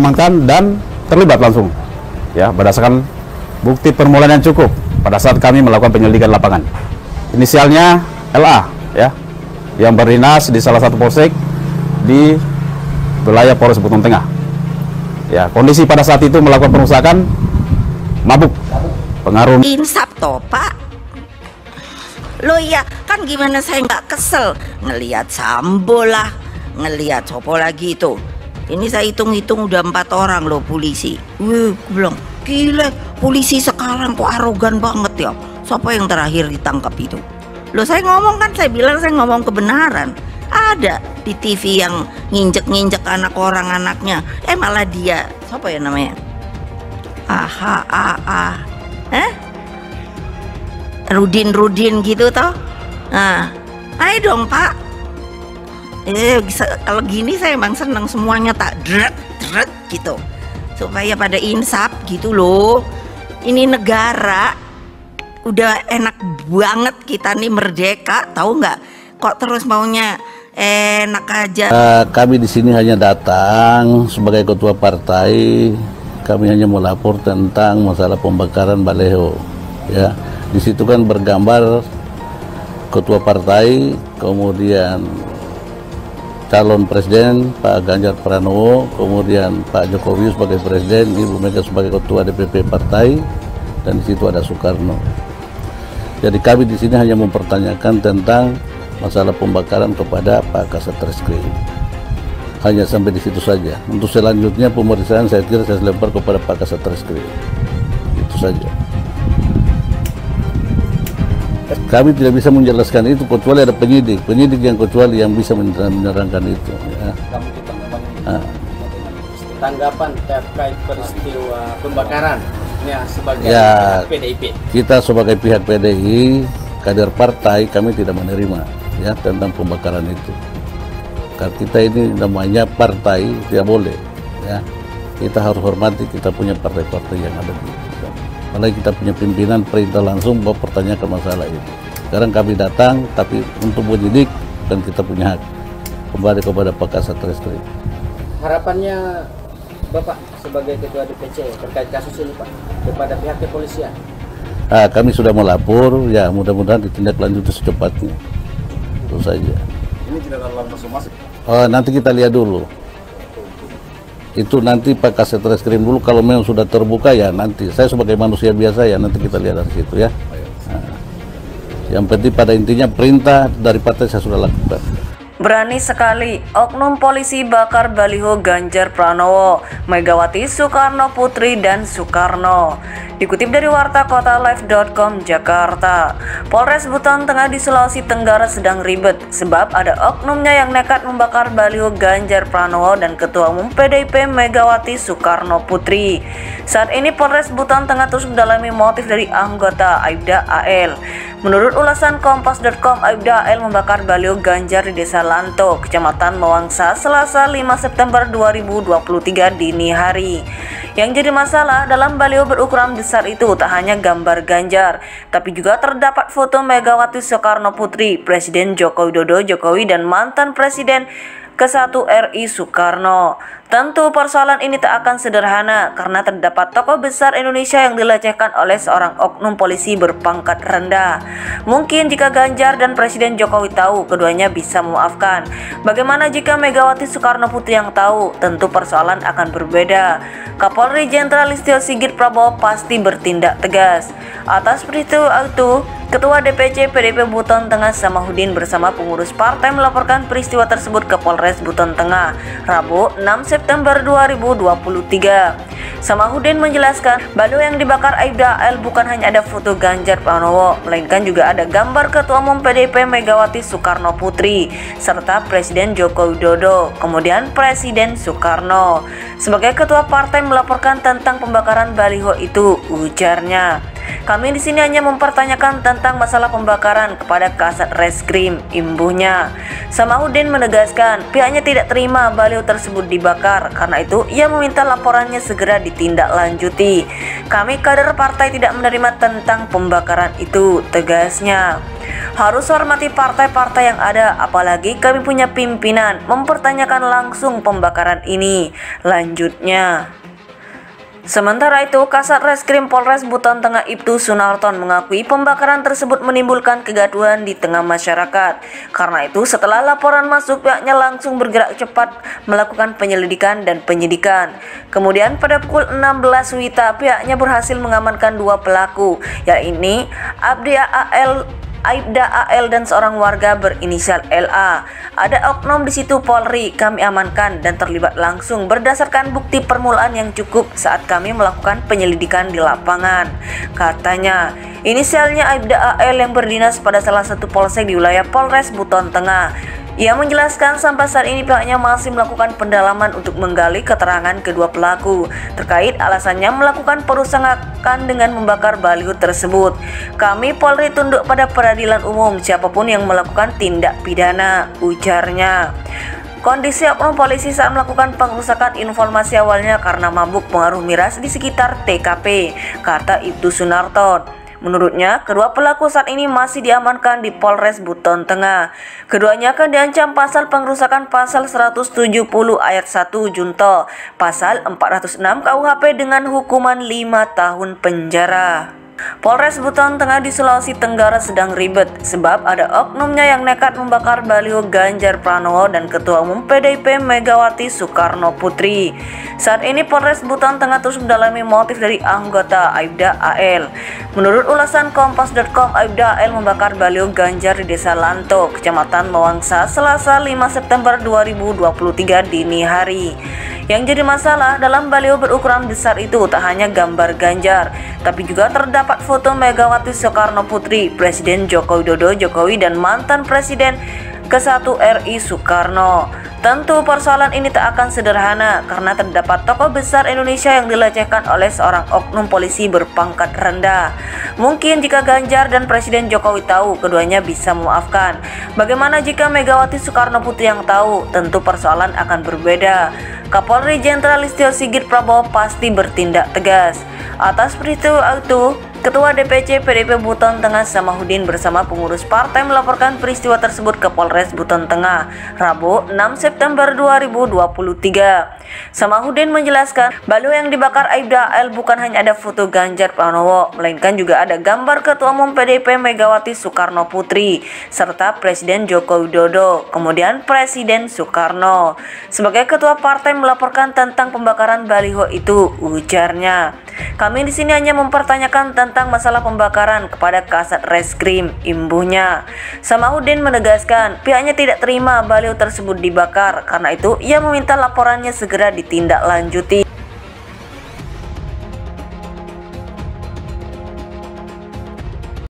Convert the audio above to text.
mengamankan dan terlibat langsung, ya, berdasarkan bukti permulaan yang cukup pada saat kami melakukan penyelidikan lapangan. Inisialnya LA, ya, yang berdinas di salah satu polsek di wilayah Polres Buton Tengah. Ya, kondisi pada saat itu melakukan perusakan mabuk, pengaruh insap toh Pak. Lo ya kan gimana saya nggak kesel ngelihat Sambo lah, ngelihat Sopo lagi itu. Ini saya hitung-hitung udah 4 orang loh polisi. Wih, gue bilang gila, polisi sekarang kok arogan banget ya. Siapa yang terakhir ditangkap itu? Loh saya ngomong kan, saya bilang saya ngomong kebenaran. Ada di TV yang nginjek-nginjek anak orang anaknya. Malah dia, siapa ya namanya? Rudin gitu toh. Nah, ayo dong Pak. Kalau gini saya emang seneng semuanya tak dret gitu, supaya pada insaf gitu loh. Ini negara udah enak banget, kita nih merdeka, tahu nggak? Kok terus maunya enak aja. Kami di sini hanya datang sebagai ketua partai. Kami hanya melapor tentang masalah pembakaran baleho, ya. Di situ kan bergambar ketua partai, kemudian calon presiden Pak Ganjar Pranowo, kemudian Pak Jokowi sebagai presiden, Ibu Mega sebagai ketua DPP partai, dan di situ ada Soekarno. Jadi kami di sini hanya mempertanyakan tentang masalah pembakaran kepada Pak Kasat Reskrim. Hanya sampai di situ saja. Untuk selanjutnya pemeriksaan saya kira saya lempar kepada Pak Kasat Reskrim. Itu saja. Kami tidak bisa menjelaskan itu kecuali ada penyidik yang kecuali yang bisa menerangkan itu. Ya. Tanggapan terkait peristiwa pembakaran ya, sebagai PDIP. Kita sebagai pihak PDI, kader partai, kami tidak menerima ya tentang pembakaran itu. Karena kita ini namanya partai, tidak boleh. Ya. Kita harus hormati, kita punya partai-partai yang ada di. Apalagi kita punya pimpinan perintah langsung bahwa pertanyakan masalah itu. Sekarang kami datang, tapi untuk menyidik dan kita punya hak kembali kepada Pak Kasat Reskrim. Harapannya Bapak sebagai Ketua DPC terkait kasus ini Pak kepada pihak kepolisian? Kami sudah melapor, ya mudah-mudahan ditindaklanjuti secepatnya. Itu saja. Ini tidak dalam masuk. Nanti kita lihat dulu. Itu nanti Pak Kasat Reskrim dulu, kalau memang sudah terbuka ya nanti. Saya sebagai manusia biasa ya nanti kita lihat dari situ ya. Yang penting pada intinya perintah dari partai saya sudah lakukan. Berani sekali oknum polisi bakar baliho Ganjar Pranowo, Megawati Soekarno Putri dan Soekarno. Dikutip dari warta kotalive.com Jakarta, Polres Buton Tengah di Sulawesi Tenggara sedang ribet sebab ada oknumnya yang nekat membakar baliho Ganjar Pranowo dan Ketua Umum PDIP Megawati Soekarno Putri. Saat ini Polres Buton Tengah terus mendalami motif dari anggota Aibda AL. Menurut ulasan kompas.com, Aibda AL membakar baliho Ganjar di Desa Lanto, Kecamatan Mawangsa, Selasa 5 September 2023 dini hari. Yang jadi masalah, dalam baliho berukuran besar itu tak hanya gambar Ganjar, tapi juga terdapat foto Megawati Soekarno Putri, Presiden Joko Widodo Jokowi, dan mantan Presiden ke-1 RI Soekarno. Tentu persoalan ini tak akan sederhana karena terdapat tokoh besar Indonesia yang dilecehkan oleh seorang oknum polisi berpangkat rendah. Mungkin jika Ganjar dan Presiden Jokowi tahu, keduanya bisa memaafkan. Bagaimana jika Megawati Soekarno Putri yang tahu? Tentu persoalan akan berbeda. Kapolri Jenderal Listio Sigit Prabowo pasti bertindak tegas. Atas peristiwa itu, Ketua DPC PDIP Buton Tengah Samahuddin bersama pengurus partai melaporkan peristiwa tersebut ke Polres Buton Tengah Rabu 6 September 2023. Samahuddin menjelaskan, baliho yang dibakar Aibda AL bukan hanya ada foto Ganjar Pranowo, melainkan juga ada gambar Ketua Umum PDIP Megawati Soekarno Putri serta Presiden Joko Widodo, kemudian Presiden Soekarno. Sebagai ketua partai melaporkan tentang pembakaran baliho itu, ujarnya. Kami di sini hanya mempertanyakan tentang masalah pembakaran kepada Kasat Reskrim, imbuhnya. Samahuddin menegaskan pihaknya tidak terima baliho tersebut dibakar, karena itu ia meminta laporannya segera ditindaklanjuti. Kami kader partai tidak menerima tentang pembakaran itu, tegasnya. Harus hormati partai-partai yang ada, apalagi kami punya pimpinan, mempertanyakan langsung pembakaran ini, lanjutnya. Sementara itu, Kasat Reskrim Polres Buton Tengah Ibtu Sunarton mengakui pembakaran tersebut menimbulkan kegaduhan di tengah masyarakat. Karena itu, setelah laporan masuk, pihaknya langsung bergerak cepat melakukan penyelidikan dan penyidikan. Kemudian pada pukul 16 WITA, pihaknya berhasil mengamankan 2 pelaku, yaitu Aibda AL dan seorang warga berinisial LA. Ada oknum di situ Polri kami amankan dan terlibat langsung berdasarkan bukti permulaan yang cukup saat kami melakukan penyelidikan di lapangan. Katanya, inisialnya Aibda AL yang berdinas pada salah satu polsek di wilayah Polres Buton Tengah. Ia menjelaskan sampai saat ini pihaknya masih melakukan pendalaman untuk menggali keterangan kedua pelaku terkait alasannya melakukan perusakan dengan membakar baliho tersebut. Kami Polri tunduk pada peradilan umum siapapun yang melakukan tindak pidana, ujarnya. Kondisi oknum polisi saat melakukan pengrusakan informasi awalnya karena mabuk pengaruh miras di sekitar TKP, kata Ibtu Sunarton. Menurutnya, kedua pelaku saat ini masih diamankan di Polres Buton Tengah. Keduanya akan diancam pasal pengrusakan pasal 170 ayat 1 Junto, pasal 406 KUHP dengan hukuman 5 tahun penjara. Polres Buton Tengah di Sulawesi Tenggara sedang ribet sebab ada oknumnya yang nekat membakar baliho Ganjar Pranowo dan Ketua Umum PDIP Megawati Soekarno Putri. Saat ini Polres Buton Tengah terus mendalami motif dari anggota Aibda AL. Menurut ulasan Kompas.com, Aibda AL membakar baliho Ganjar di Desa Lanto, Kecamatan Mawangsa, Selasa 5 September 2023 dini hari. Yang jadi masalah dalam baliho berukuran besar itu tak hanya gambar Ganjar, tapi juga terdapat foto Megawati Soekarno Putri, Presiden Joko Widodo Jokowi dan mantan Presiden ke-1 RI Soekarno. Tentu persoalan ini tak akan sederhana karena terdapat tokoh besar Indonesia yang dilecehkan oleh seorang oknum polisi berpangkat rendah. Mungkin jika Ganjar dan Presiden Jokowi tahu, keduanya bisa memaafkan. Bagaimana jika Megawati Soekarno Putri yang tahu? Tentu persoalan akan berbeda. Kapolri Jenderal Listio Sigit Prabowo pasti bertindak tegas. Atas peristiwa itu, Ketua DPC PDIP Buton Tengah Samahuddin bersama pengurus partai melaporkan peristiwa tersebut ke Polres Buton Tengah, Rabu 6 September 2023. Samahuddin menjelaskan, baliho yang dibakar Aibda AL bukan hanya ada foto Ganjar Pranowo, melainkan juga ada gambar Ketua Umum PDIP Megawati Soekarno Putri, serta Presiden Joko Widodo, kemudian Presiden Soekarno. Sebagai ketua partai melaporkan tentang pembakaran baliho itu, ujarnya. Kami di sini hanya mempertanyakan tentang masalah pembakaran kepada Kasat Reskrim, imbuhnya. Samahuddin menegaskan pihaknya tidak terima baliho tersebut dibakar, karena itu ia meminta laporannya segera ditindaklanjuti.